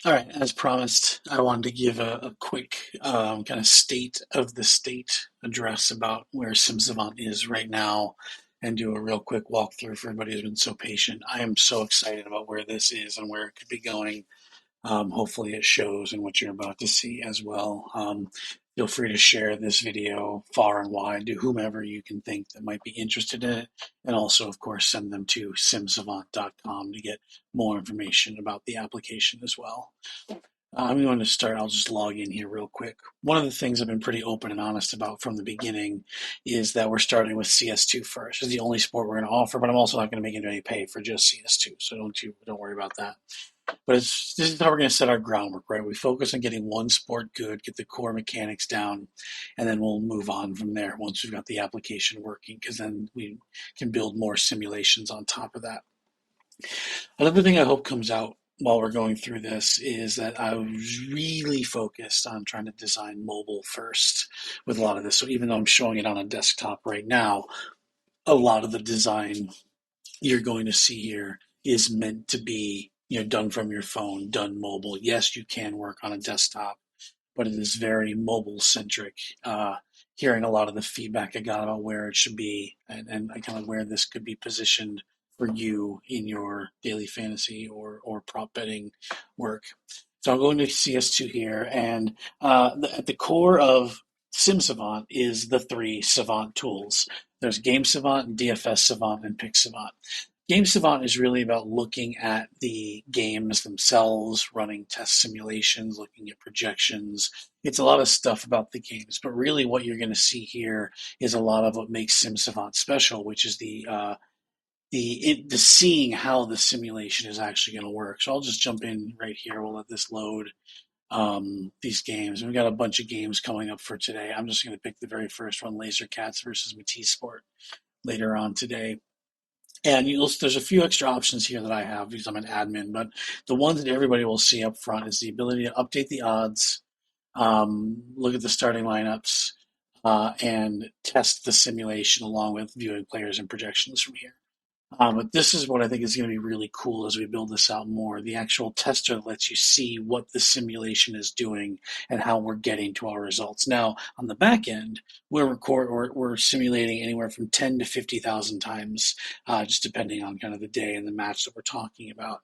All right, as promised, I wanted to give a quick kind of state of the state address about where Sim Savant is right now and do a real quick walkthrough for everybody who's been so patient. I am so excited about where this is and where it could be going. Hopefully, it shows in what you're about to see as well. Feel free to share this video far and wide to whomever you can think that might be interested in it. And also, of course, send them to simsavant.com to get more information about the application as well. I'm going to start. I'll just log in here real quick. One of the things I've been pretty open and honest about from the beginning is that we're starting with CS2 first. It's the only sport we're going to offer, but I'm also not going to make anybody pay for just CS2, so don't worry about that. But this is how we're going to set our groundwork, right? We focus on getting one sport good, get the core mechanics down, and then we'll move on from there once we've got the application working, because then we can build more simulations on top of that. Another thing I hope comes out while we're going through this is that I was really focused on trying to design mobile first with a lot of this. So even though I'm showing it on a desktop right now, a lot of the design you're going to see here is meant to be, done from your phone, done mobile. Yes, you can work on a desktop, but it is very mobile centric. Hearing a lot of the feedback I got about where it should be and kind of where this could be positioned for you in your daily fantasy or prop betting work. So I'm going to CS2 here, and at the core of Sim Savant is the three Savant tools. There's Game Savant, DFS Savant, and Pick Savant. Game Savant is really about looking at the games themselves, running test simulations, looking at projections. It's a lot of stuff about the games, but really what you're going to see here is a lot of what makes Sim Savant special, which is the seeing how the simulation is actually going to work. So I'll just jump in right here. We'll let this load these games. We've got a bunch of games coming up for today. I'm just going to pick the very first one, Laser Cats versus Matisse Sport, later on today. And there's a few extra options here that I have because I'm an admin, but the ones that everybody will see up front is the ability to update the odds, look at the starting lineups, and test the simulation along with viewing players and projections from here. But this is what I think is going to be really cool as we build this out more. The actual tester lets you see what the simulation is doing and how we're getting to our results. Now, on the back end, we're simulating anywhere from 10 to 50,000 times, just depending on kind of the day and the match that we're talking about.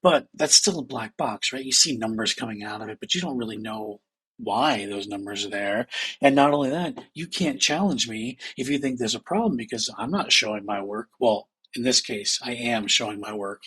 But that's still a black box, right? You see numbers coming out of it, but you don't really know why those numbers are there. And not only that, you can't challenge me if you think there's a problem because I'm not showing my work. Well, in this case, I am showing my work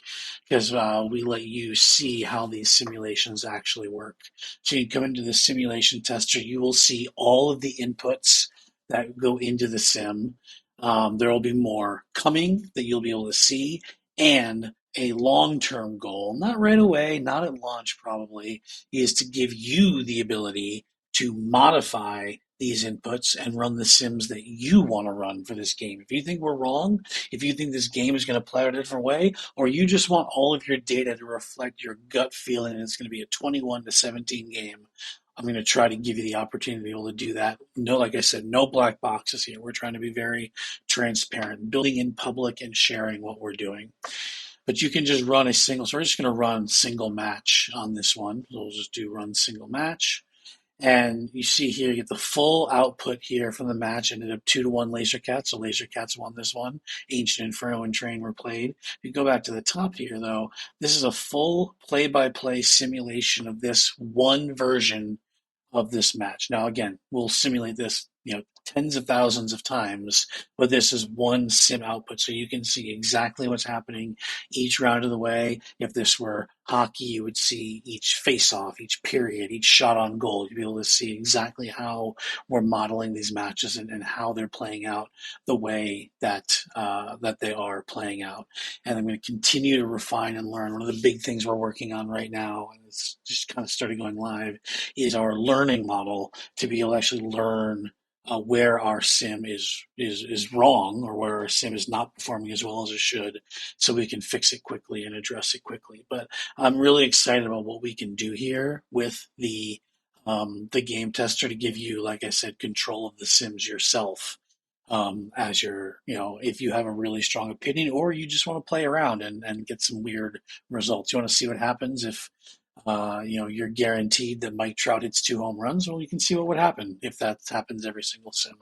because we let you see how these simulations actually work. So you come into the simulation tester, you will see all of the inputs that go into the sim. There will be more coming that you'll be able to see, and a long term goal, not right away, not at launch probably, is to give you the ability to modify these inputs and run the sims that you want to run for this game. If you think we're wrong, if you think this game is going to play out a different way, or you just want all of your data to reflect your gut feeling and it's going to be a 21-17 game, I'm going to try to give you the opportunity to be able to do that. No, like I said, no black boxes here. We're trying to be very transparent, building in public and sharing what we're doing. But you can just run a single. So we're just going to run single match on this one. So we'll just do run single match. And you see here, you get the full output here from the match. Ended up 2-1 Laser Cats. So Laser Cats won this one. Ancient Inferno and Train were played. If you go back to the top here, though, this is a full play-by-play simulation of this one version of this match. Now, again, we'll simulate this, tens of thousands of times, but this is one sim output, so you can see exactly what's happening each round of the way. If this were hockey, you would see each face-off, each period, each shot on goal. You'd be able to see exactly how we're modeling these matches and how they're playing out the way that they are playing out. And I'm going to continue to refine and learn. One of the big things we're working on right now, and it's just kind of started going live, is our learning model to be able to actually learn where our sim is wrong or where our sim is not performing as well as it should, so we can fix it quickly and address it quickly. But I'm really excited about what we can do here with the game tester to give you, like I said, control of the sims yourself. As you're, if you have a really strong opinion or you just want to play around and get some weird results. You want to see what happens if You're guaranteed that Mike Trout hits 2 home runs. Well, you can see what would happen if that happens every single sim.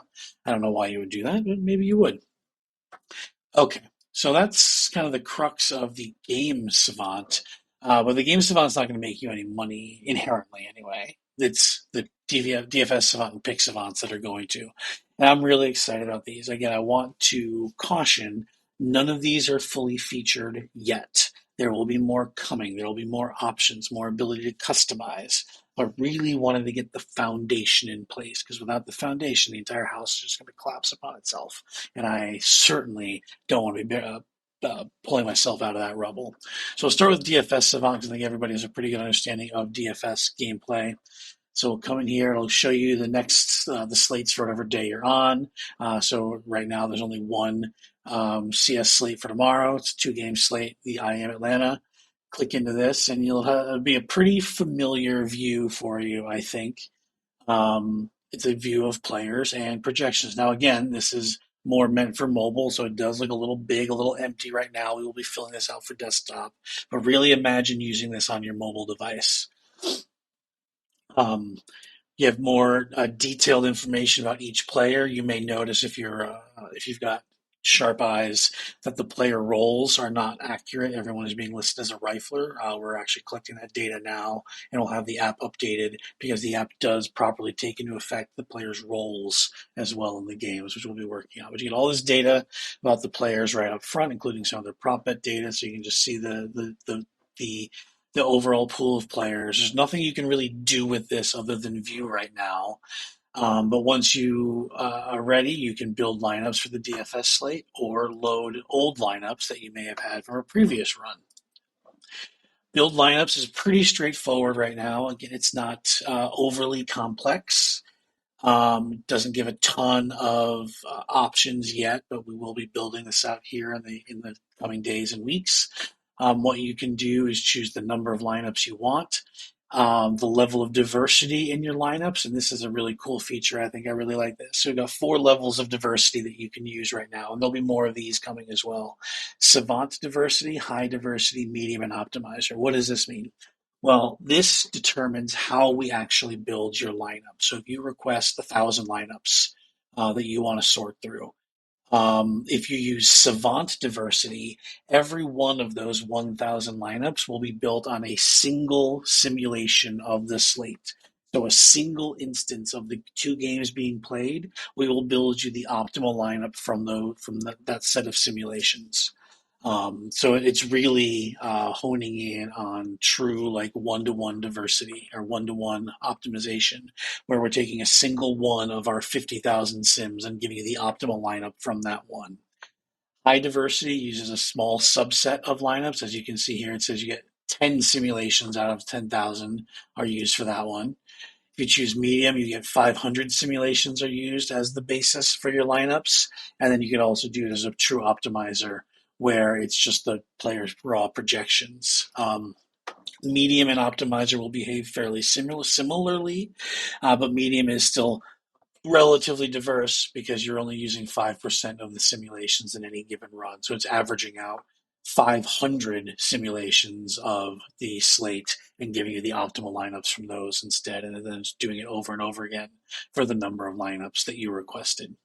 I don't know why you would do that, but maybe you would. Okay, so that's kind of the crux of the game savant. But the game savant's not going to make you any money inherently anyway. It's the DFS savant and pick savants that are going to. And I'm really excited about these. Again, I want to caution none of these are fully featured yet. There will be more coming. There will be more options, more ability to customize. But really wanted to get the foundation in place because without the foundation, the entire house is just going to collapse upon itself. And I certainly don't want to be pulling myself out of that rubble. So we'll start with DFS Savant because I think everybody has a pretty good understanding of DFS gameplay. So we'll come in here, it'll show you the slates for whatever day you're on. So right now there's only one CS slate for tomorrow. It's a 2 game slate, the IM Atlanta. Click into this and it'll be a pretty familiar view for you, I think. It's a view of players and projections. Now, again, this is more meant for mobile, so it does look a little big, a little empty right now. We will be filling this out for desktop, but really imagine using this on your mobile device. Um, you have more detailed information about each player. You may notice if you've got sharp eyes that the player roles are not accurate. Everyone is being listed as a rifler. We're actually collecting that data now, and we'll have the app updated because the app does properly take into effect the players' roles as well in the games, which we'll be working on. But you get all this data about the players right up front, including some of their prop bet data, so you can just see the the overall pool of players. There's nothing you can really do with this other than view right now. But once you are ready, you can build lineups for the DFS slate or load old lineups that you may have had from a previous run. Build lineups is pretty straightforward right now. Again, it's not overly complex. Doesn't give a ton of options yet, but we will be building this out here in the coming days and weeks. What you can do is choose the number of lineups you want, the level of diversity in your lineups, and this is a really cool feature. I think I really like this. So we've got 4 levels of diversity that you can use right now, and there'll be more of these coming as well. Savant diversity, high diversity, medium, and optimizer. What does this mean? Well, this determines how we actually build your lineup. So if you request 1,000 lineups that you want to sort through, if you use Savant diversity, every one of those 1,000 lineups will be built on a single simulation of the slate. So a single instance of the 2 games being played, we will build you the optimal lineup from that set of simulations. So it's really honing in on true like one-to-one diversity or one-to-one optimization, where we're taking a single one of our 50,000 sims and giving you the optimal lineup from that one. High diversity uses a small subset of lineups. As you can see here, it says you get 10 simulations out of 10,000 are used for that one. If you choose medium, you get 500 simulations are used as the basis for your lineups. And then you can also do it as a true optimizer where it's just the player's raw projections. Medium and optimizer will behave fairly similarly, but medium is still relatively diverse because you're only using 5% of the simulations in any given run. So it's averaging out 500 simulations of the slate and giving you the optimal lineups from those instead, and then just doing it over and over again for the number of lineups that you requested.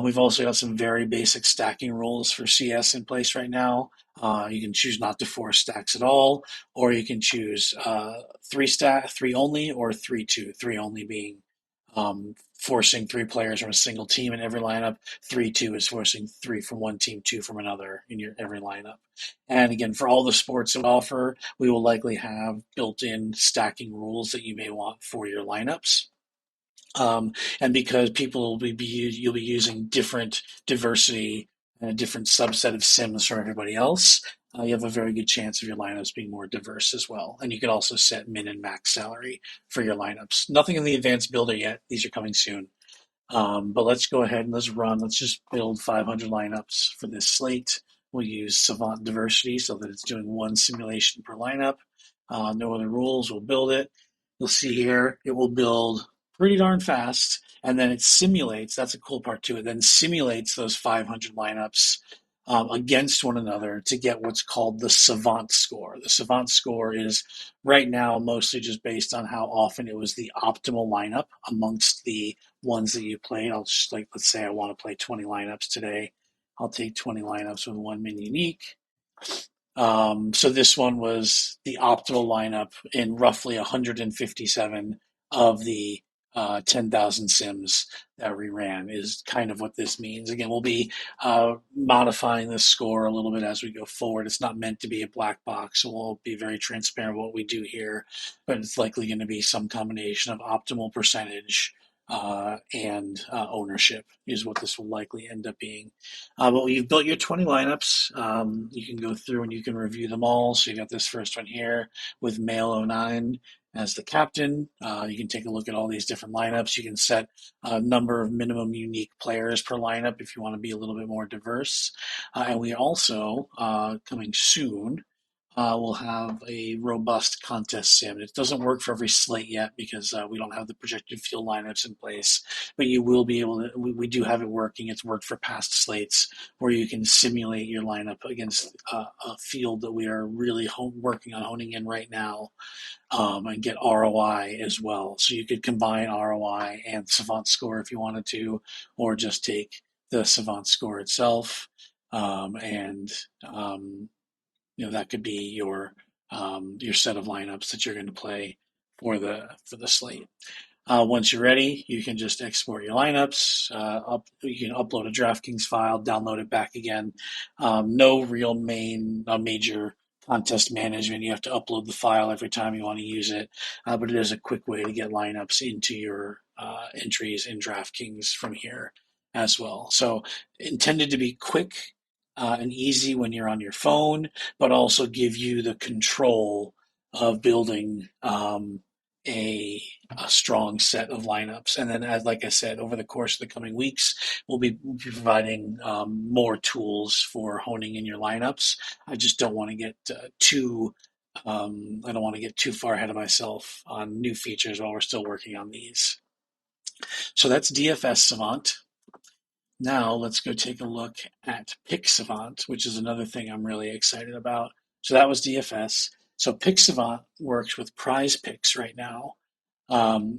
We've also got some very basic stacking rules for CS in place right now. You can choose not to force stacks at all, or you can choose 3 only, or 3-2. 3 only being forcing 3 players from a single team in every lineup. 3-2 is forcing 3 from one team, 2 from another in your every lineup. And again, for all the sports that we offer, we will likely have built-in stacking rules that you may want for your lineups. And because people you'll be using different diversity and a different subset of sims from everybody else, you have a very good chance of your lineups being more diverse as well. And you can also set min and max salary for your lineups. Nothing in the advanced builder yet. These are coming soon. But let's go ahead and let's run. Let's just build 500 lineups for this slate. We'll use Savant diversity so that it's doing 1 simulation per lineup. No other rules. We'll build it. You'll see here it will build pretty darn fast, and then it simulates. That's a cool part to it. Then simulates those 500 lineups against one another to get what's called the Savant score. The Savant score is right now mostly just based on how often it was the optimal lineup amongst the ones that you played. I'll just like, let's say I want to play 20 lineups today. I'll take 20 lineups with one min unique. So this one was the optimal lineup in roughly 157 of the 10,000 sims that we ran is kind of what this means. Again, we'll be modifying this score a little bit as we go forward. It's not meant to be a black box, so we'll be very transparent what we do here, but it's likely going to be some combination of optimal percentage and ownership is what this will likely end up being. But you've built your 20 lineups. You can go through and you can review them all. So you got this first one here with Male09 as the captain. You can take a look at all these different lineups. You can set a number of minimum unique players per lineup if you want to be a little bit more diverse. And we also, coming soon, will have a robust contest sim. It doesn't work for every slate yet because we don't have the projected field lineups in place, but you will be able to. We do have it working. It's worked for past slates where you can simulate your lineup against a field that we are really working on honing in right now, and get ROI as well. So you could combine ROI and Savant score if you wanted to, or just take the Savant score itself, and that could be your set of lineups that you're going to play for the slate. Once you're ready, you can just export your lineups. You can upload a DraftKings file, download it back again. No real major contest management. You have to upload the file every time you want to use it, but it is a quick way to get lineups into your entries in DraftKings from here as well. So intended to be quick and easy when you're on your phone, but also give you the control of building a a strong set of lineups. And then, as like I said, over the course of the coming weeks, we'll be providing more tools for honing in your lineups. I just don't want to get too. I don't want to get too far ahead of myself on new features while we're still working on these. So that's DFS Savant. Now let's go take a look at Pick Savant, which is another thing I'm really excited about. So that was DFS. So Pick Savant works with Prize Picks right now. What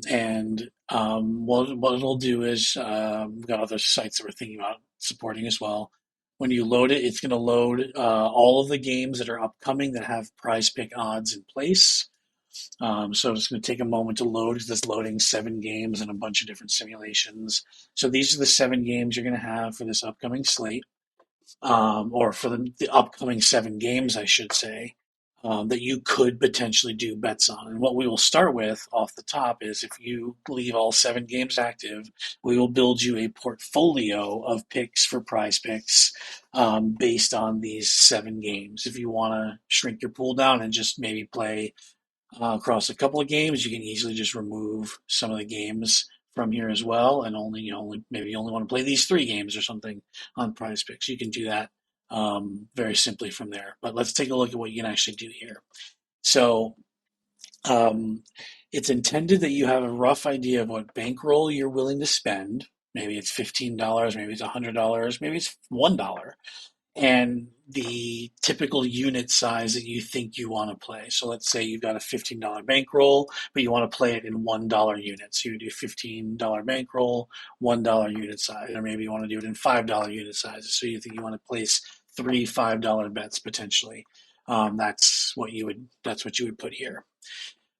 it'll do is we've got other sites that we're thinking about supporting as well. When you load it, it's going to load all of the games that are upcoming that have prize pick odds in place. So it's going to take a moment to load because it's loading 7 games and a bunch of different simulations. So these are the 7 games you're going to have for this upcoming slate, or for the upcoming 7 games, I should say, that you could potentially do bets on. And what we will start with off the top is if you leave all 7 games active, we will build you a portfolio of picks for prize picks based on these 7 games. If you want to shrink your pool down and just maybe play across a couple of games, you can easily just remove some of the games from here as well, and only maybe you only want to play these 3 games or something on Prize Picks. You can do that very simply from there. But let's take a look at what you can actually do here. So um, it's intended that you have a rough idea of what bankroll you're willing to spend. Maybe it's $15, maybe it's $100, maybe it's $1, and the typical unit size that you think you want to play. So let's say you've got a $15 bankroll, but you want to play it in $1 units. So you do $15 bankroll, $1 unit size, or maybe you want to do it in $5 unit sizes. So you think you want to place 3 $5 bets potentially. That's what you would put here.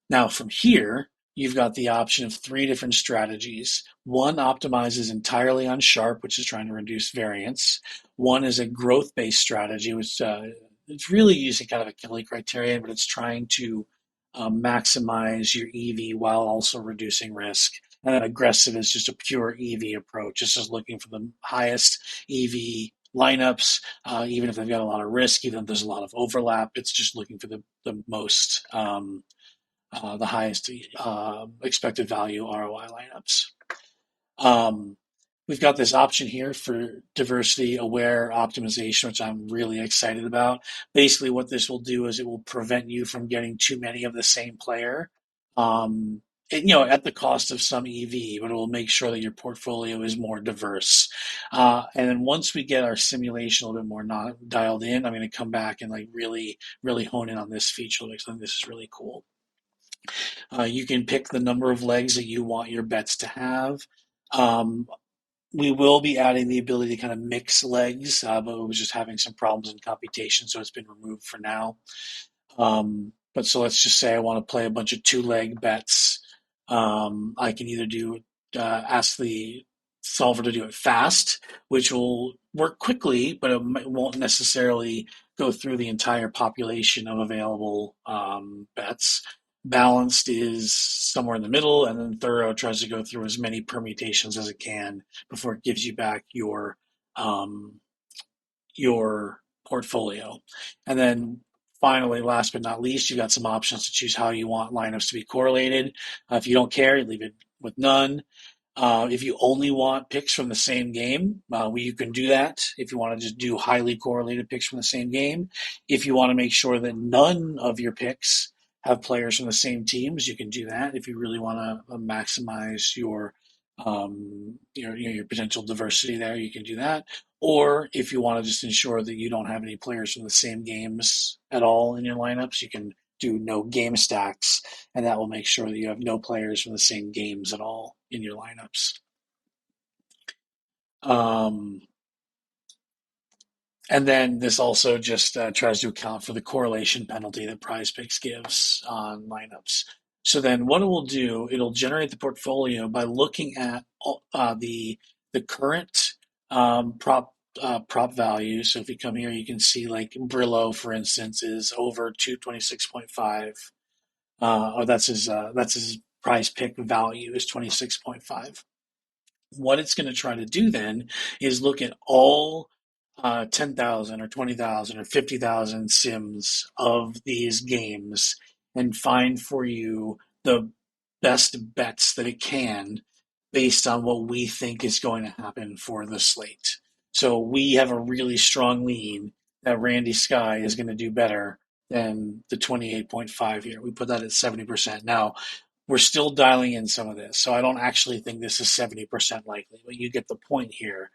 Now, from here, you've got the option of 3 different strategies. One optimizes entirely on Sharp, which is trying to reduce variance. One is a growth-based strategy, which it's really using kind of a Kelly criterion, but it's trying to maximize your EV while also reducing risk. And then aggressive is just a pure EV approach. It's just looking for the highest EV lineups, even if they've got a lot of risk, even if there's a lot of overlap. It's just looking for the most the highest expected value ROI lineups. Um, we've got this option here for diversity aware optimization, which I'm really excited about. Basically, what this will do is it will prevent you from getting too many of the same player. Um, at the cost of some EV, but it will make sure that your portfolio is more diverse. And then once we get our simulation a little bit more not dialed in, I'm going to come back and like really, really hone in on this feature because I think this is really cool. You can pick the number of legs that you want your bets to have. Um, we will be adding the ability to kind of mix legs, but it was just having some problems in computation, so it's been removed for now. But so let's just say I want to play a bunch of two-leg bets. I can either ask the solver to do it fast, which will work quickly, but it won't necessarily go through the entire population of available bets. Balanced is somewhere in the middle, and then thorough tries to go through as many permutations as it can before it gives you back um, your portfolio. And then finally, last but not least, you got some options to choose how you want lineups to be correlated. If you don't care, you leave it with none. If you only want picks from the same game, you can do that. If you want to just do highly correlated picks from the same game, if you want to make sure that none of your picks have players from the same teams, you can do that. If you really want to maximize your potential diversity there, you can do that. Or if you want to just ensure that you don't have any players from the same games at all in your lineups, you can do no game stacks, and that will make sure that you have no players from the same games at all in your lineups. Um, and then this also just tries to account for the correlation penalty that Prize Picks gives on lineups. So then what it will do, it'll generate the portfolio by looking at the current prop value. So if you come here, you can see like Brillo, for instance, is over 226.5. Or that's his prize pick value is 26.5. What it's going to try to do then is look at all 10,000 or 20,000 or 50,000 sims of these games and find for you the best bets that it can based on what we think is going to happen for the slate. So we have a really strong lean that Randy Sky is going to do better than the 28.5 here. We put that at 70%. Now, we're still dialing in some of this. So I don't actually think this is 70% likely, but you get the point here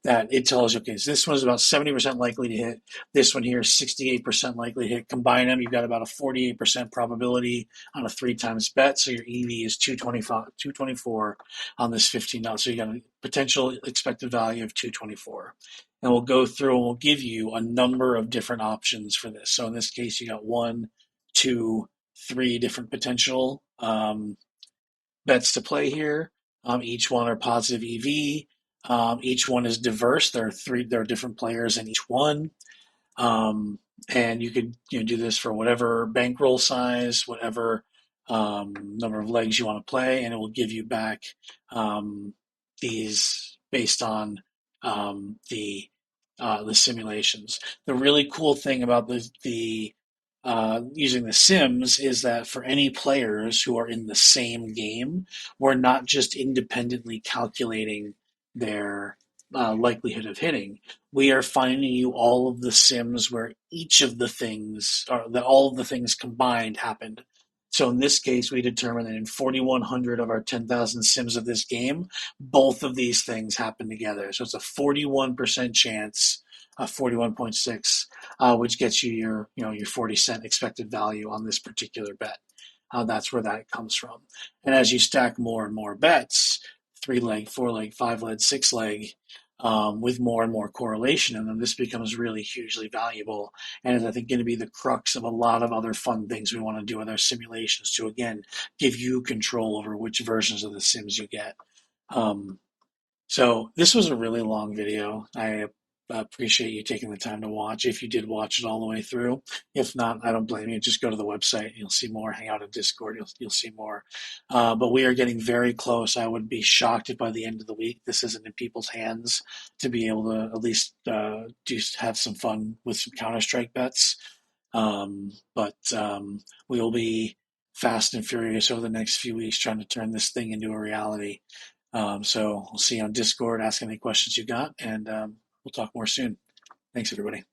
that it tells you, okay, so this one is about 70% likely to hit. This one here is 68% likely to hit. Combine them, you've got about a 48% probability on a 3 times bet. So your EV is 225, 224 on this $15. So you got a potential expected value of 224. And we'll go through and we'll give you a number of different options for this. So in this case, you got 1, 2, 3 different potential bets to play here. Each one are positive EV. Each one is diverse. There are different players in each one. Um, and you could do this for whatever bankroll size, whatever number of legs you want to play, and it will give you back these based on the simulations. The really cool thing about the using the Sims is that for any players who are in the same game, we're not just independently calculating their likelihood of hitting. We are finding you all of the Sims where each of the things, or that all of the things combined happened. So in this case, we determined that in 4,100 of our 10,000 Sims of this game, both of these things happen together. So it's a 41% chance, 41.6, which gets you your 40 cent expected value on this particular bet. That's where that comes from. And as you stack more and more bets, 3 leg, 4 leg, 5 leg, 6 leg, with more and more correlation in them, this becomes really hugely valuable. And is, I think, going to be the crux of a lot of other fun things we want to do with our simulations to, again, give you control over which versions of the Sims you get. Um, so this was a really long video. I appreciate you taking the time to watch. If you did watch it all the way through, if not, I don't blame you. Just go to the website. You'll see more. Hang out in Discord. You'll see more. But we are getting very close. I would be shocked if by the end of the week this isn't in people's hands to be able to at least have some fun with some Counter-Strike bets. But we will be fast and furious over the next few weeks trying to turn this thing into a reality. So we'll see you on Discord. Ask any questions you got, and we'll talk more soon. Thanks, everybody.